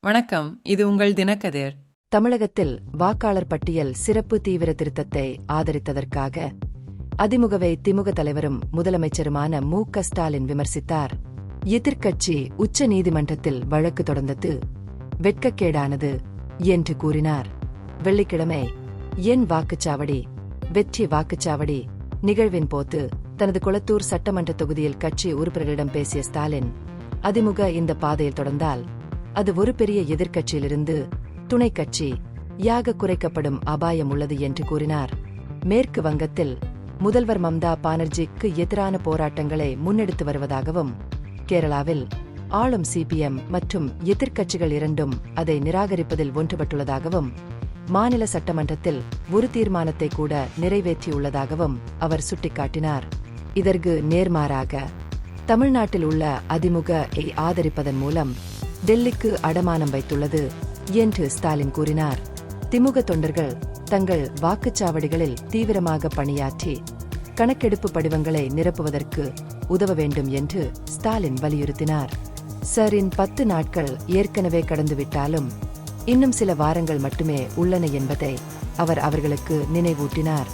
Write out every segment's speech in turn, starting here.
வணக்கம், இது உங்கள் தினக்கதிர். தமிழகத்தில் வாக்காளர் பட்டியல் சிறப்பு தீவிர திருத்தத்தை ஆதரித்ததற்காக அதிமுகவை திமுக தலைவரும் முதலமைச்சருமான மு.க.ஸ்டாலின் விமர்சித்தார். எதிர்க்கட்சி உச்ச நீதிமன்றத்தில் வழக்கு தொடர்ந்தது வெட்கக்கேடானது என்று கூறினார். வெள்ளிக்கிழமை என் வாக்குச்சாவடி வெற்றி வாக்குச்சாவடி நிகழ்வின் போது தனது கொளத்தூர் சட்டமன்ற தொகுதியில் கட்சி உறுப்பினரிடம் பேசிய ஸ்டாலின், அதிமுக இந்த பாதையில் தொடர்ந்தால் அது ஒரு பெரிய எதிர்க்கட்சியிலிருந்து துணை கட்சி யாக குறைக்கப்படும் அபாயம் உள்ளது என்று கூறினார். மேற்கு வங்கத்தில் முதல்வர் மம்தா பானர்ஜிக்கு எதிரான போராட்டங்களை முன்னெடுத்து வருவதாகவும், கேரளாவில் ஆளும் சிபிஎம் மற்றும் எதிர்க்கட்சிகள் இரண்டும் அதை நிராகரிப்பதில் ஒன்றுபட்டுள்ளதாகவும், மாநில சட்டமன்றத்தில் ஒரு தீர்மானத்தை கூட நிறைவேற்றியுள்ளதாகவும் அவர் சுட்டிக்காட்டினார். இதற்கு நேர்மாறாக தமிழ்நாட்டில் உள்ள அதிமுக-ஐ ஆதரிப்பதன் மூலம் டெல்லிக்கு அடமானம் வைத்துள்ளது என்று ஸ்டாலின் கூறினார். திமுக தொண்டர்கள் தங்கள் வாக்குச்சாவடிகளில் தீவிரமாக பணியாற்றி கணக்கெடுப்பு படிவங்களை நிரப்புவதற்கு உதவ வேண்டும் என்று ஸ்டாலின் வலியுறுத்தினார். சரின் 10 நாட்கள் ஏற்கனவே கடந்துவிட்டாலும் இன்னும் சில வாரங்கள் மட்டுமே உள்ளன என்பதை அவர் அவர்களுக்கு நினைவூட்டினார்.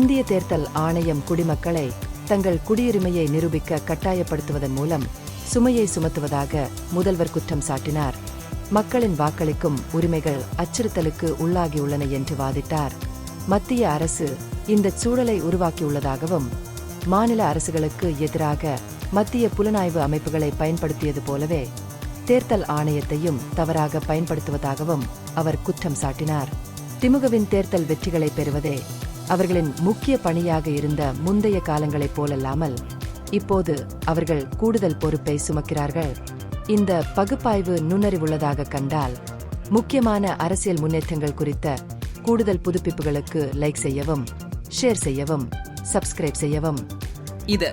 இந்திய தேர்தல் ஆணையம் குடிமக்களை தங்கள் குடியுரிமையை நிரூபிக்க கட்டாயப்படுத்துவதன் மூலம் சுமையை சுமத்துவதாக முதல்வர் குற்றம் சாட்டினார். மக்களின் வாக்களிக்கும் உரிமைகள் அச்சுறுத்தலுக்கு உள்ளாகியுள்ளன என்று வாதிட்டார். மத்திய அரசு இந்த சூழலை உருவாக்கியுள்ளதாகவும், மாநில அரசுகளுக்கு எதிராக மத்திய புலனாய்வு அமைப்புகளை பயன்படுத்தியது போலவே தேர்தல் ஆணையத்தையும் தவறாக பயன்படுத்துவதாகவும் அவர் குற்றம் சாட்டினார். திமுகவின் தேர்தல் வெற்றிகளை பெறுவதே அவர்களின் முக்கிய பணியாக இருந்த முந்தைய காலங்களைப் போலல்லாமல் இப்போது அவர்கள் கூடுதல் பொறுப்பை சுமக்கிறார்கள். இந்த பகுப்பாய்வு நுண்ணறிவுள்ளதாக கண்டால் முக்கியமான அரசியல் முன்னேற்றங்கள் குறித்த கூடுதல் புதுப்பிப்புகளுக்கு லைக் செய்யவும், ஷேர் செய்யவும், சப்ஸ்கிரைப் செய்யவும். இது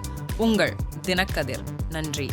உங்கள் தினக்கதிர். நன்றி.